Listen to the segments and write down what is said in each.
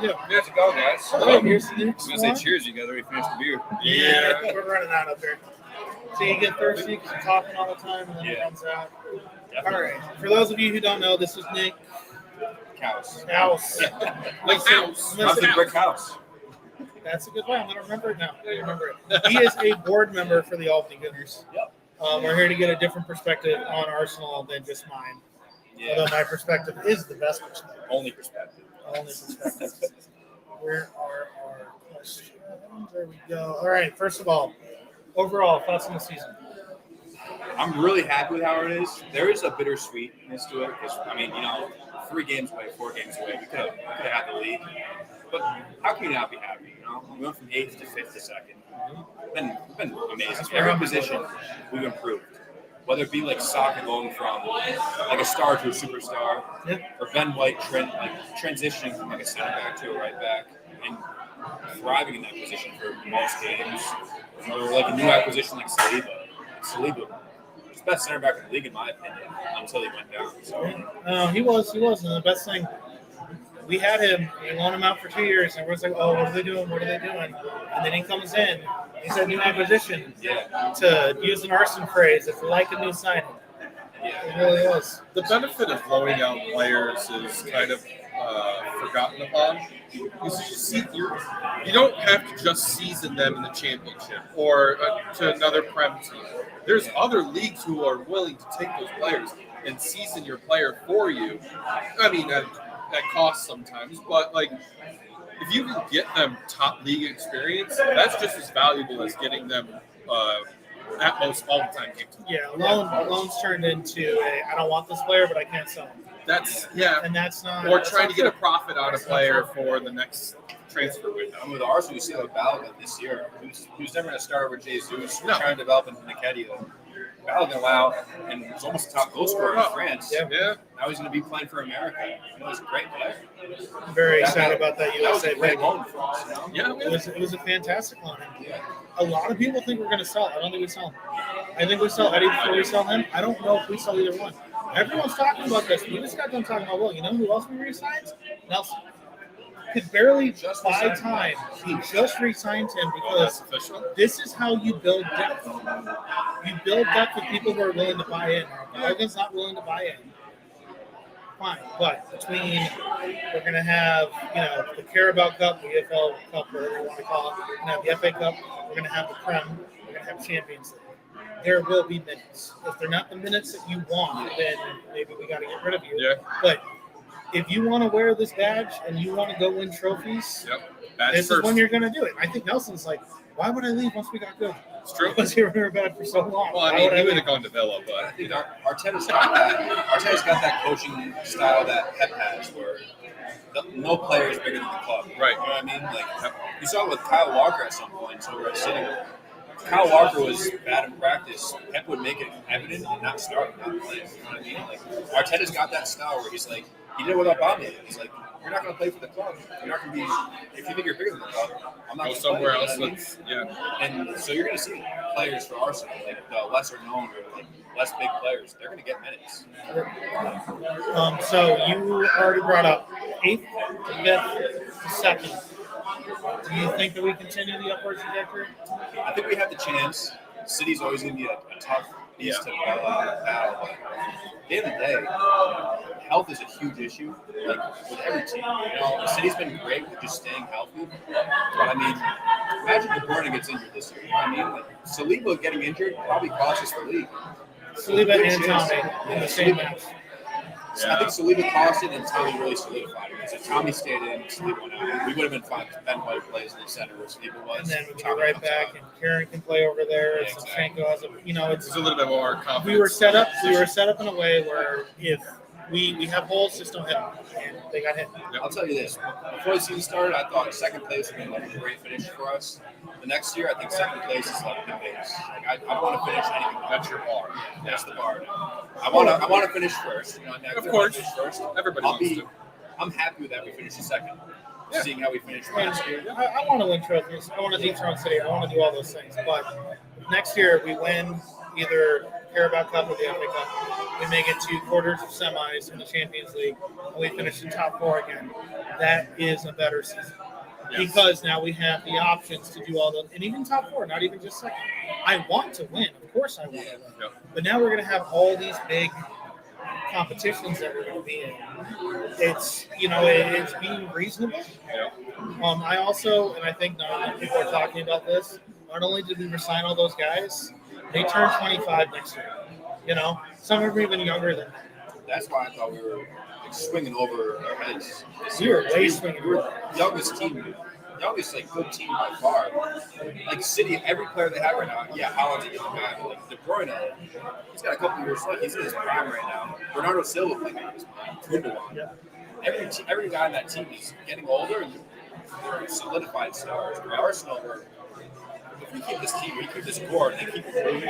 do? Good to go, guys. All right, here's the I was next going to say one. cheers together. We finished the beer. Yeah, we're running out up here. So you get thirsty because you're talking all the time, and then it runs out. All right. For those of you who don't know, this is Nick Couse. Couse. Like house. How's the brick house? That's a good one. I'm going to remember it now. He is a board member for the Albany Gooners. Yep. We're here to get a different perspective on Arsenal than just mine. Yeah. Although my perspective is the best perspective. Only perspective. Where are our questions? There we go. All right. First of all, overall thoughts on the season. I'm really happy with how it is. There is a bittersweetness to it because, 3 games away, 4 games away, we could have had the lead. But how can you not be happy? We went from 8th to 5th to 2nd. It's been amazing. Every position we've improved. Whether it be like Saka going from like a star to a superstar, or Ben White transitioning from like a center back to a right back and thriving in that position for most games, or like a new acquisition like Saliba. Saliba was the best center back in the league in my opinion until he went down. So he was, and the best thing. We had him. We loaned him out for 2 years, and everyone's like, "Oh, what are they doing? What are they doing?" And then he comes in. He's a new acquisition. To use an Arsenal phrase, it's like a new signing. It really was. The benefit of loaning out players is kind of forgotten upon. You don't have to just season them in the championship or to another Prem team. There's other leagues who are willing to take those players and season your player for you. I mean, that costs sometimes, but if you can get them top league experience, that's just as valuable as getting them at most all-time games. Yeah, loans turned into I don't want this player, but I can't sell him. And that's not. Or trying to get a profit out of a player for the next transfer window. with Arsenal, you see like Balogun this year, who's never going to start with Jesus. We're trying to develop into Nketiah. Balogun went out and was almost a top goal scorer in France. Yeah. Now he's going to be playing for America. He's a great player. I'm very excited about that That was USA a great pick. loan for us. It was a fantastic loan. A lot of people think we're going to sell. I don't think we sell him. I think we sell Eddie before we sell him. I don't know if we sell either one. Everyone's talking about this. We just got done talking about, you know who else we re-signed? Nelson. Could barely buy time. He just re-signed him because this is how you build depth. You build depth with people who are willing to buy in. Logan's not willing to buy in. Fine, but between we're going to have, the Carabao Cup, the EFL Cup, whatever you want to call it. We're going to have the FA Cup. We're going to have the Prem. We're going to have Champions League. There will be minutes. If they're not the minutes that you want, then maybe we got to get rid of you. Yeah. But if you want to wear this badge and you want to go win trophies, this is when you're going to do it. I think Nelson's like, why would I leave once we got good? It's true. Because we were bad for so long. Well, I mean, he would have gone to Villa, but I think Arteta's got that coaching style that Pep has, where no player is bigger than the club. Right. You know what I mean? You saw it with Kyle Walker at some point, so we're sitting. Kyle Walker was bad in practice. Pep would make it evident and not start him. You know what I mean? Arteta's got that style where he's like, he did it with Albany. He's like, you're not going to play for the club. You're not going to be. If you think you're bigger than the club, I'm not going to somewhere play. else. And so you're going to see players for Arsenal, the lesser known or less big players. They're going to get minutes. So you already brought up 8th, 5th, 2nd. Do you think that we continue the upward trajectory? I think we have the chance. City's always going to be a tough beast to battle. But at the end of the day, health is a huge issue, with every team. The City's been great with just staying healthy. But I mean, imagine De Bruyne gets injured this year. You know what I mean? Saliba getting injured probably costs us the league. Saliba and Tommy in the same match. I think Saliba cost it and Tommy really solidified it. Because if Tommy stayed in and Saliba went out, we would have been fine because Ben White plays in the center where Saliba was. And then we go right back, and Karen can play over there. And Zinchenko has it's a little bit more confidence. We were set up in a way where if we have holes, just don't hit them. And they got hit. I'll tell you this. Before the season started, I thought second place would be a great finish for us. The next year, I think second place is like the base. I want to finish anything. That's your bar. That's the bar. I want to finish first. Of course. First. Everybody wants to. I'm happy with that. We finished second. Seeing how we finished last year. I want to win trophies. I want to dethrone City. I want to do all those things. But next year, we win either Carabao Cup or the FA Cup, we make it to quarters of semis in the Champions League, and we finish in top 4 again. That is a better season. Yes. Because now we have the options to do all those, and even top 4, not even just second. I want to win, of course I want to win. Yep. But now we're going to have all these big competitions that we're going to be in. It's it's being reasonable. Yep. I also, and I think not enough people are talking about this. Not only did we resign all those guys, they turn 25 next year. Some are even younger than that. That's why I thought we were swinging over our heads this We were year. way swinging We were over. the youngest team, good team by far. Like City, every player they have right now, Haaland's a young guy, but like De Bruyne, he's got a couple years left. He's in his prime right now. Bernardo Silva playing out his prime. Gundogan. Yeah. Every guy in that team is getting older and they're solidified stars. For Arsenal, if we keep this team, we keep this core, and they keep improving,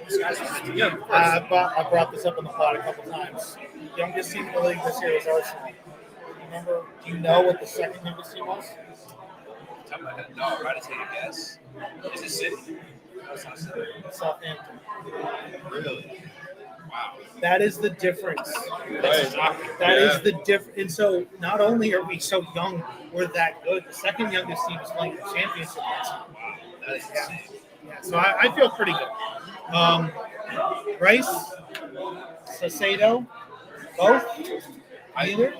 these guys are going to be I brought this up on the pod a couple times. Youngest team in the league this year was Arsenal. Do you know what the second youngest team was? Top of my head. No, I'm trying to take a guess. Is it City? No, it's not City. Southampton. Really? Wow. That is the difference. That's shocking. That is the difference. And so not only are we so young, we're that good. The second youngest team is playing the championship next year. That is insane. Yeah, so I feel pretty good. Rice, Sasado, both. Either.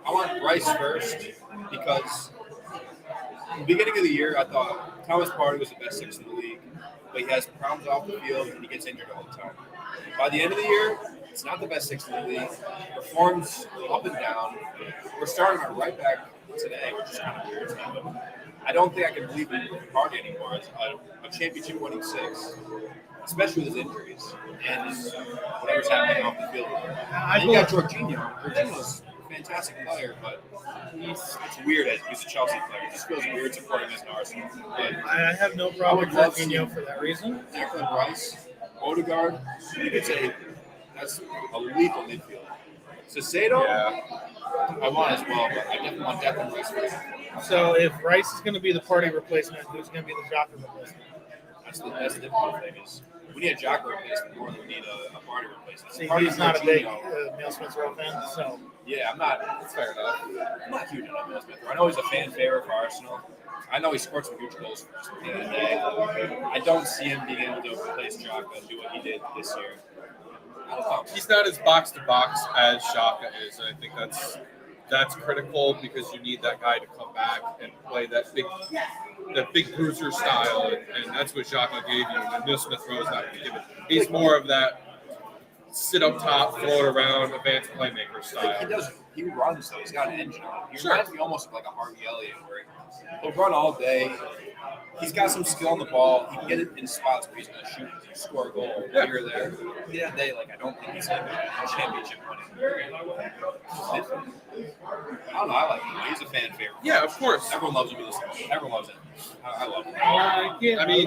I want Rice first because in the beginning of the year, I thought Thomas Partey was the best 6 in the league, but he has problems off the field and he gets injured all the time. By the end of the year, it's not the best 6 in the league. Performs up and down. We're starting our right back today, which is kind of weird to me, but I don't think I can believe in Partey anymore as a championship-winning 6, especially with his injuries and whatever's happening off the field. And you got Jorginho. Jorginho's a fantastic player, but it's weird as he's a Chelsea player. It just feels weird supporting him as an Arsenal. But I have no problem with I would love Jorginho for that reason. Declan Rice, Odegaard, you could say that's a lethal midfield. Sasado, I want as well, but I definitely want Declan Rice first. So if Rice is going to be the party replacement, who's going to be the Jota replacement? That's the difficult thing is we need a Jota replacement more than we need a Vardy replacement. See, Vardy's he's not a big Jorginho. Neil Smith Rowe fan, so Yeah, I'm not. That's fair enough. I'm not huge on Emil Smith. I know he's a fan favorite for Arsenal. I know he scored some huge goals for us at the end of the day. I don't see him being able to replace Jota and do what he did this year. I don't know. He's not as box to box as Xhaka is, and I think that's critical because you need that guy to come back and play that big bruiser style, and that's what Xhaka gave you. And Neil Smith Rowe is not going to give it. He's more of that sit up top, float around, advanced playmaker style. He runs though. He's got an engine on him. He Sure. reminds me almost of like a Harvey Elliott, where he'll run all day. He's got some skill on the ball. He can get it in spots where he's going to shoot and score a goal here or there. At the end of the day, I don't think he's going to be a championship winning. I don't know. I like him. He's a fan favorite. Yeah, of course. Everyone loves him. Everyone loves him. I love him. I I mean,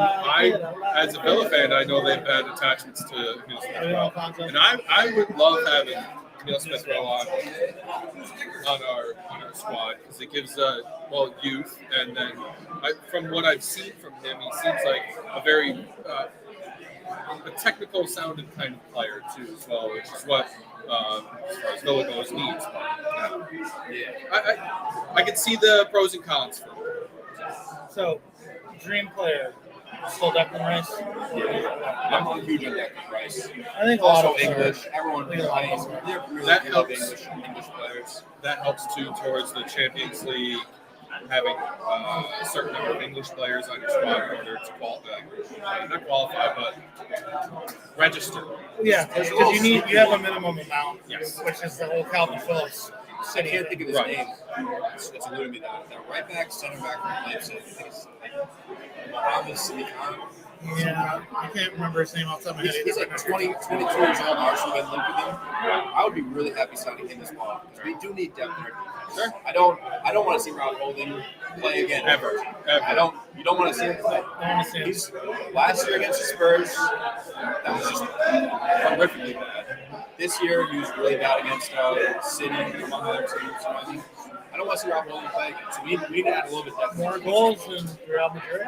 as a Villa fan, I know they've had attachments to Emil Smith Rowe, and I would love having Emil Smith Rowe on our squad because it gives youth, and then from what I've seen from him, he seems like a very a technical sounding kind of player too, as well, which is what as far as Villa goes needs. I can see the pros and cons for him. So, dream player, still Declan Rice. I'm huge on Declan Rice. I think a lot Also of English. Everyone I think a lot of plays. us They're That really love helps. English players. That helps too towards the Champions League, having a certain number of English players on your squad in order to not qualify, but register. Yeah, because you have a minimum amount, Yes. which is the whole Calvin Phillips I city. can't think of his Right. name. It's eluding me. That right back, center back from Leipzig. I think it's Mohamed Salihan. Yeah, I can't remember his name off the top of my head. He's like 22 years old. Arsenal been linked with him. I would be really happy signing him as well. We do need depth in our defense. Sure. I don't want to see Rob Holding play again ever. You don't want to see him play. I want to see him. He's last year against the Spurs. That was just horrifically bad. This year he was really bad against City among other teams. So I think I don't want to see Rob Williams play again. So we need to add a little bit depth. More goals than Real Madrid.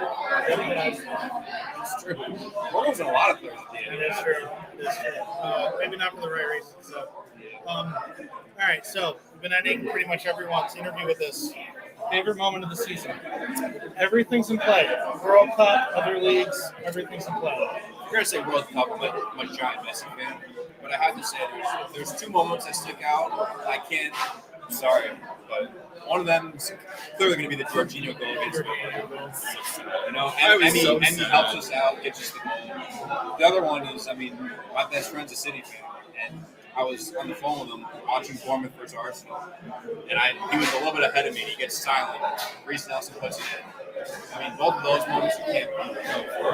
It's true. Williams in a lot of players at the end. It is true. It is true. Maybe not for the right reasons. So, all right. So we've been ending pretty much everyone's interview with this. Favorite moment of the season. Everything's in play. World Cup, other leagues, everything's in play. I'm going to say World Cup. I'm a giant Messi fan. But I have to say there's two moments that stick out. I can't. I'm sorry. But one of them is clearly going to be the Jorginho goal against me. You know, and he helps us out, gets us the goal. The other one is, my best friend's a City fan. And I was on the phone with him watching Bournemouth versus Arsenal, and he was a little bit ahead of me. And he gets silent. Reece Nelson puts it in. Both of those moments you can't beat.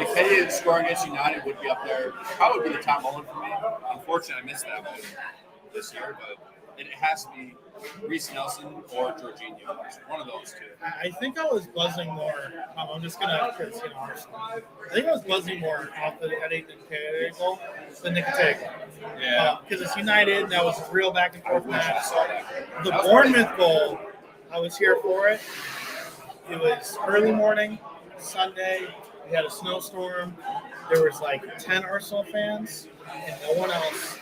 Nikea scoring against United would be up there. Probably would be the top moment for me. Unfortunately, I missed that one this year, but it has to be Reece Nelson or Jorginho. One of those two. I think I was buzzing more. I'm just going to Arsenal. I think I was buzzing more off the Eddie Nikea goal than Nikea goal. Yeah. Because it's United, and that was a real back and forth match. Saw that. The Bournemouth goal, I was here for it. It was early morning, Sunday. We had a snowstorm. There was like 10 Arsenal fans and no one else.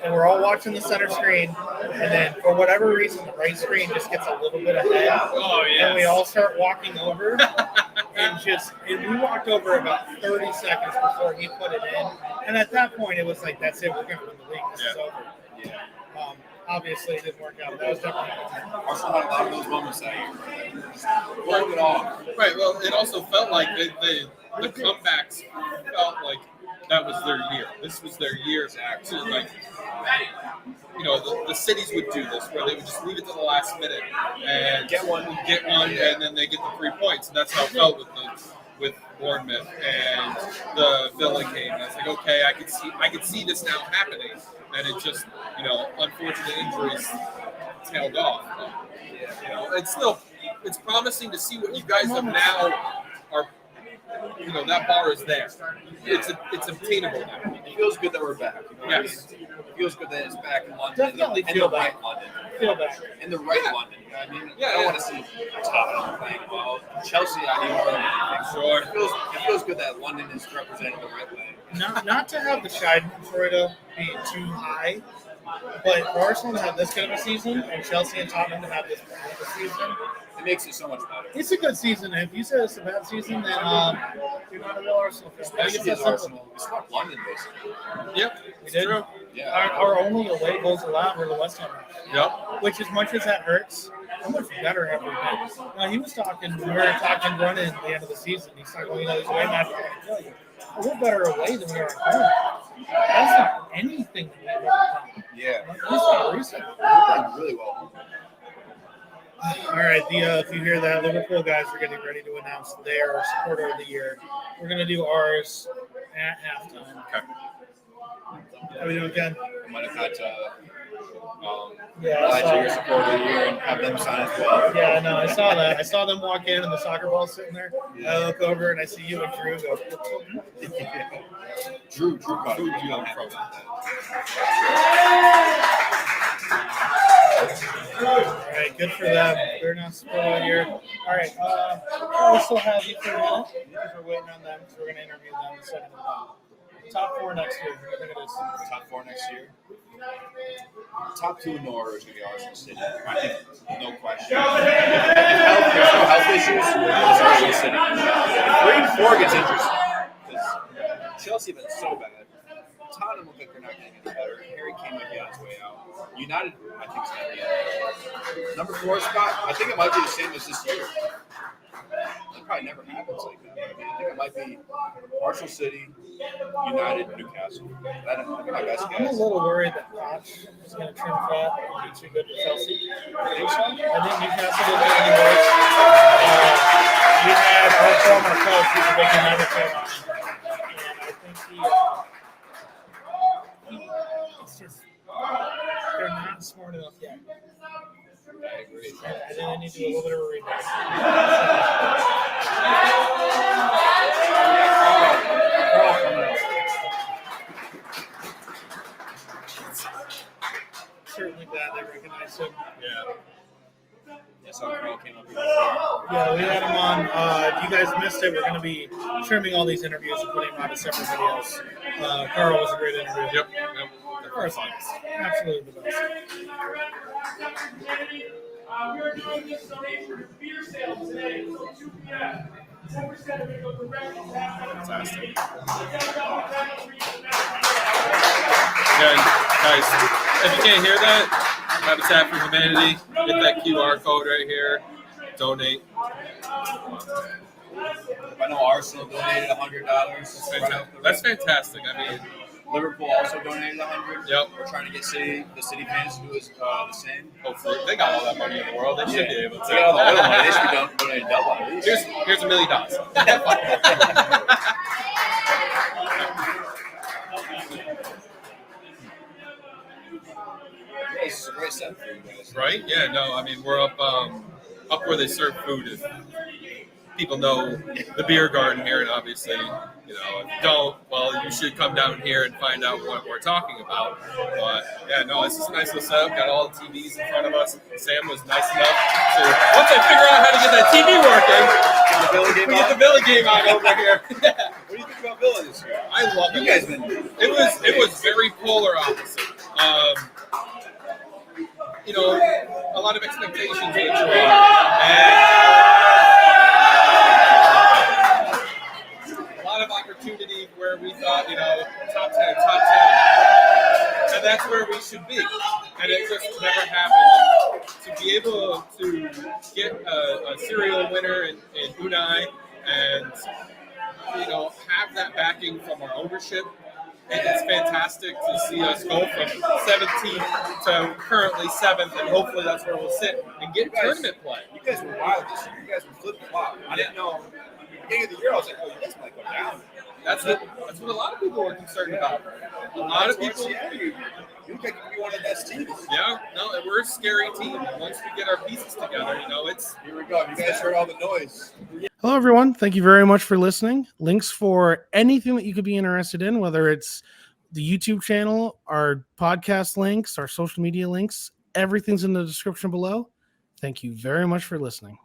And we're all watching the center screen. And then for whatever reason, the right screen just gets a little bit ahead. Oh, yeah. And we all start walking over. and we walked over about 30 seconds before he put it in. And at that point, it was like, that's it. We're going to win the league. This is over. Yeah. Obviously, it didn't work out. That was definitely Arsenal had a lot of those moments that year. Blow it off. Right. Well, it also felt like the comebacks felt like that was their year. This was their year to the cities would do this where they would just leave it to the last minute and get one, and then they get the 3 points. And that's how it felt with Bournemouth and the Villa game. And I was like, okay, I could see this now happening. And it just, unfortunate injuries tailed off. It's promising to see what you guys have now are. That bar is there. It's obtainable now. It feels good that we're back. Yes. It feels good that it's back in London. Definitely in the feel right back. London. feel back. In the right London. I don't want to see Tottenham playing well. Chelsea, I need more than anything. Sure. It feels good that London is represented the right way. Not to have the Schadenfreude be too high, but for Arsenal to have this good of a season and Chelsea and Tottenham to have this bad of a season, it makes it so much better. it's a good season. If you said it's a bad season, then you're not a real Arsenal fan. Especially as Arsenal. It's not London, basically. Yep. We did. True. Yeah. Our only away goals allowed were the West Ham. Yep. Which, as much as that hurts, how much better have we been? Now, he was talking, we were talking running at the end of the season. He's talking, these away matches are going to kill you. We're better away than we are at home. That's not anything that we've ever done. Yeah. At least not recently. We're playing really well. All right, if you hear that, Liverpool guys are getting ready to announce their supporter of the year. We're going to do ours at halftime. Okay. How we doing, Ken? I might have had to Yeah, apply to your supporter of the year and have them sign as well. Yeah, no, I saw that. I saw them walk in and the soccer ball's sitting there. I look over and I see you and Drew go. Drew got it. Drew got it from All right, good for them. They're not supporter of the year. All right, we'll still have you for a minute because we're waiting on them because we're going to interview them in 2nd. Top 4 next year. What do you think it is? Top 4 next year. Top 2 in the order is going to be Arsenal City. I think, no question. If there's no health issues, it's Arsenal City. 3 and 4 gets interesting because Chelsea have been so bad. Tottenham look like they're not getting any better. Harry Kane might be on his way out. United, I think, is going to be in. Number 4 spot, I think it might be the same as this year. It probably never happens like that. I think it might be Arsenal City, United, Newcastle. That'd be my best I'm a guess. little worried that Koch is going to trim fat and be too good for Chelsea. I think Newcastle did it anyway. We had our former coach who's a big United fan on, and I think it's just they're not smart enough yet. I agree. I think they need to do a little bit of a rebuild. Certainly glad they recognize him. Yeah. Yeah, Yeah, we had him on. If you guys missed it, we're going to be trimming all these interviews and putting them out as separate videos. Carl was a great interview. Yep. Carl's absolutely the best. We are doing this donation for beer sales today until 2 p.m. 10% of it goes directly to Fantastic. Again, Guys, if you can't hear that, Habitat for Humanity, hit that QR code right here. Donate. I know Arsenal donated $100. That's fantastic. I mean, Liverpool also donated $100. Yep. We're trying to get the city fans to do the same. hopefully they got all that money in the world. They should be able to. They got all the oil money. They should be donating double at least. Here's $1 million. This is a great set for you guys. Right? Yeah. No. I mean, we're up where they serve food. If people know the beer garden here, and obviously, if you don't, well, you should come down here and find out what we're talking about. But yeah, no, it's just a nice little setup. Got all the TVs in front of us. Sam was nice enough to, once I figure out how to get that TV working, we get the Billy game on over here. What do you think about Villa this year? I love it. You guys been. It was very polar opposite. A lot of expectations with Joel. And a lot of opportunity where we thought, top 10. And that's where we should be. And it just never happened. And to be able to get a serial winner in Unai and, have that backing from our ownership, and it's fantastic to see us go from 17th to currently 7th, and hopefully that's where we'll sit and get tournament play. You guys were wild this year. You guys were flipping flop. I didn't know. At the beginning of the year, I was like, oh, you guys might go down. That's what a lot of people were concerned about. A lot of people. You look like you could be one of the best teams. Yeah, no, we're a scary team. Once we get our pieces together, it's. Here we go. You guys heard all the noise. Hello, everyone. Thank you very much for listening. Links for anything that you could be interested in, whether it's the YouTube channel, our podcast links, our social media links, everything's in the description below. Thank you very much for listening.